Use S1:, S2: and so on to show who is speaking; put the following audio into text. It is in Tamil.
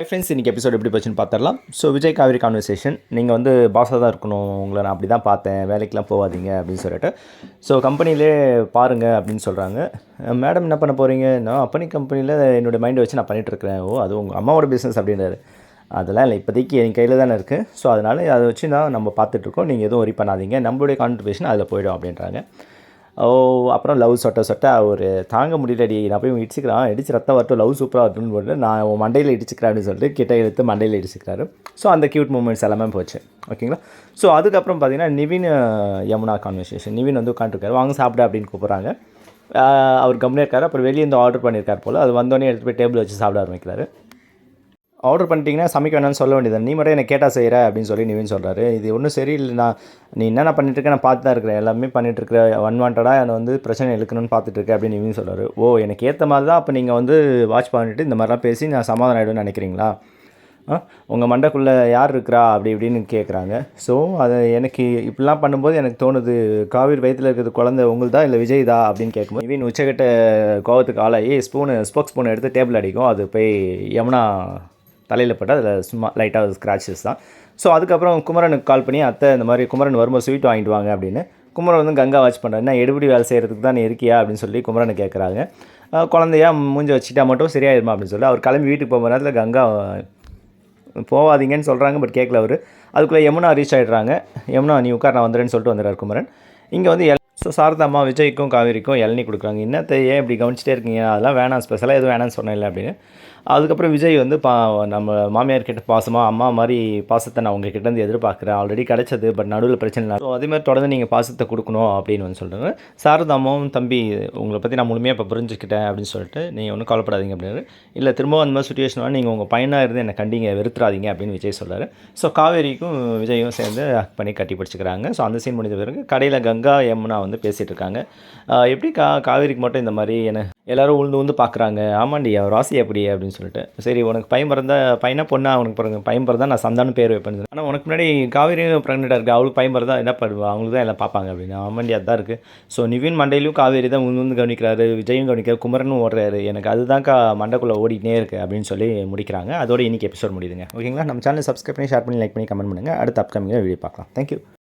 S1: ஃப்ரெண்ட்ஸ் இன்றைக்கி எபிசோட் எப்படி போச்சுன்னு பார்த்துடலாம். ஸோ விஜய் காவேரி கான்வர்சேஷன் நீங்கள் வந்து பாஸாக தான் இருக்கணும், உங்களை நான் அப்படி தான் பார்த்தேன், வேலைக்கெலாம் போகாதீங்க அப்படின்னு சொல்லிட்டு ஸோ கம்பெனிலே பாருங்கள் அப்படின்னு சொல்கிறாங்க. மேடம் என்ன பண்ண போகிறீங்க? நான் அப்பனி கம்பெனியில் என்னோடய மைண்டை வச்சு நான் பண்ணிகிட்ருக்கிறேன். ஓ அது உங்கள் அம்மாவோட பிஸ்னஸ் அப்படின்றாரு. அதெல்லாம் இல்லை, இப்போதைக்கு என் கையில் தானே இருக்குது. ஸோ அதனால் அதை வச்சு தான் நம்ம பார்த்துட்ருக்கோம், நீங்கள் எதுவும் ஒரி பண்ணாதீங்க, நம்மளுடைய கான்ட்ரிபியூஷன் அதில் போய்டும் அப்படின்றாங்க. அப்புறம் லவ் சொட்ட அவர் தாங்க முடியலடி, நான் போய் இடிச்சிக்கிறான், இடிச்சு ரத்தம் வரட்டும், லவ் சூப்பராக வரட்டும்னு போட்டு நான் உன் மண்டையில் இடிச்சிக்கிறேன் அப்படின்னு சொல்லிட்டு கிட்ட எடுத்து மண்டையில் இடிச்சிக்கிறாரு. ஸோ அந்த க்யூட் மூமெண்ட்ஸ் எல்லாமே போச்சு. ஓகேங்களா? ஸோ அதுக்கப்புறம் பார்த்தீங்கன்னா நிவின் யமுனா கான்வர்சேஷன். நிவின் வந்து உட்காந்துருக்காரு, வாங்க சாப்பிட அப்படின்னு கூப்பிட்றாங்க. அவர் கம்முனே இருக்காரு. அப்புறம் வெளியே வந்து ஆர்டர் பண்ணியிருக்கார் போல், அது வந்தோடனே எடுத்து போய் டேபிள் வச்சு சாப்பிட ஆரம்பிக்கிறாரு. ஆர்டர் பண்ணிட்டீங்கன்னா சமைக்க வேணாம்னு சொல்ல வேண்டியது, நீ மட்டும் எனக்கு கேட்டால் செய்கிற அப்படின்னு சொல்லி நிவின் சொல்கிறாரு. இது ஒன்றும் சரியில்லை, நீ என்னென்ன பண்ணிட்டுருக்க நான் பார்த்து தான் இருக்கிறேன், எல்லாமே பண்ணிட்டுருக்க, அன்வான்டாக என்னை வந்து பிரச்சனை இழுக்கணும்னு பார்த்துட்ருக்கேன் அப்படின்னு நிவின் சொல்கிறாரு. ஓ எனக்கு ஏற்ற மாதிரி தான் அப்போ நீங்கள் வந்து வாட்ச் பண்ணிவிட்டு இந்த மாதிரிலாம் பேசி நான் சமாதானம் ஆகிடும்னு நினைக்கிறீங்களா? உங்கள் மண்டைக்குள்ளே யார் இருக்கிறா அப்படி இப்படின்னு கேட்குறாங்க. ஸோ அதை எனக்கு இப்படிலாம் பண்ணும்போது எனக்கு தோணுது, காவிரி வயிற்றில் இருக்கிறது குழந்தை உங்களுதா இல்லை விஜய் தான் அப்படின்னு கேட்கும்போது நிவின் உச்சக்கட்ட கோவத்துக்கு ஆளாகி ஸ்போக் ஸ்பூனை எடுத்து டேபிள் அடிக்கும். அது போய் யமுனா தலையில் பட்டு அதில் சும்மா லைட்டாக ஸ்க்ராச்சஸ் தான். ஸோ அதுக்கப்புறம் குமரனுக்கு கால் பண்ணி, அத்தை இந்த மாதிரி குமரன் வரும்போது ஸ்வீட் வாங்கிட்டு வாங்க அப்படின்னு. குமரன் வந்து கங்கா வாட்ச் பண்ணுறாரு. என்ன எடுபடி வேலை செய்கிறதுக்கு தான் நீ இருக்கியா அப்படின்னு சொல்லி குமரனை கேட்குறாங்க. குழந்தையா மூஞ்சி வச்சுட்டா மட்டும் சரியாயிருமா அப்படின்னு சொல்லி அவர் கிளம்பி வீட்டுக்கு போகிற நேரத்தில் கங்கா போகாதீங்கன்னு சொல்கிறாங்க, பட் கேட்கல அவர். அதுக்குள்ளே யமுனா ரீச் ஆகிடுறாங்க. யமுனா நீ உட்கார் நான் வந்துடுறேன்னு சொல்லிட்டு வந்துடுறார் குமரன். இங்கே வந்து ஸோ சாரதாம்மா விஜய்க்கும் காவேரிக்கும் இளநீ கொடுக்குறாங்க. என்னத்தை ஏன் இப்படி கவனிச்சிட்டே இருக்கீங்க, அதெல்லாம் வேணாம், ஸ்பெஷலாக எதுவும் வேணான்னு சொன்னேன் இல்லை அப்படின்னு. அதுக்கப்புறம் விஜய் வந்து நம்ம மாமியார் கிட்ட பாசமாக அம்மா மாதிரி பாசத்தை நான் உங்கள் கிட்டேருந்து எதிர்பார்க்குறேன், ஆல்ரெடி கிடச்சது, பட் நடுவில் பிரச்சனை இல்லை, ஸோ அதேமாதிரி தொடர்ந்து நீங்கள் பாசத்தை கொடுக்கணும் அப்படின்னு வந்து சொல்கிறாங்க. சாரதாமாவும் தம்பி உங்களை பற்றி நான் முழுமையாக இப்போ புரிஞ்சுக்கிட்டேன் அப்படின்னு சொல்லிட்டு நீங்கள் ஒன்றும் கவலைப்படாதீங்க அப்படின்னு. இல்லை திரும்ப அந்த மாதிரி சுச்சுவேஷனாக நீங்கள் உங்கள் பையனாக இருந்து என்னை கண்டிங்க, வெறுத்துறாதீங்க அப்படின்னு விஜய் சொல்கிறார். ஸோ காவேரிக்கும் விஜயும் சேர்ந்து ஹக் பண்ணி கட்டி பிடிச்சிக்கிறாங்க. ஸோ அந்த சீன் முடிஞ்ச பிறகு கடையில் கங்கா யமுனா வந்து பேசிகிட்டு இருக்காங்க. எப்படி காவேரிக்கு மட்டும் இந்த மாதிரி என்ன எல்லோரும் உழுந்து பார்க்குறாங்க, ஆமாண்டி அவர் ராசி எப்படி அப்படின்னு சொல்லிட்டு. சரி உனக்கு பையன் பையனா பொண்ணா அவனுக்கு பிறகு பையன் பிறந்தா நான் சந்தானு பேர் வைப்பேன், ஆனால் உனக்கு முன்னாடி காவேரியும் ப்ரெக்னெண்ட்டாக இருக்குது, அவளுக்கு பையன் பிறந்தா என்ன பண்ணுவா, அவங்களுக்கு தான் எல்லாம் பார்ப்பாங்க அப்படின்னு. ஆமாண்டி அதுதான் இருக்குது. ஸோ நிவின் மண்டையிலும் காவேரி தான் உழுந்து கவனிக்கிறாரு, விஜயும் கவனிக்கிறார், குமரனும் ஓடுறாரு, எனக்கு அதுதான் மண்டைக்குள்ளே ஓடிக்கிட்டே இருக்குது அப்படின்னு சொல்லி முடிக்கிறாங்க. அதோட இன்றைக்கி எபிசோட் முடியுதுங்க. ஓகேங்களா? நம்ம சேனல் சப்ஸ்கிரைப் பண்ணி ஷேர் பண்ணி லைக் பண்ணி கமெண்ட் பண்ணுங்கள். அடுத்த அப்கமிங்காக வீடியோ பார்க்கலாம். தேங்க்யூ.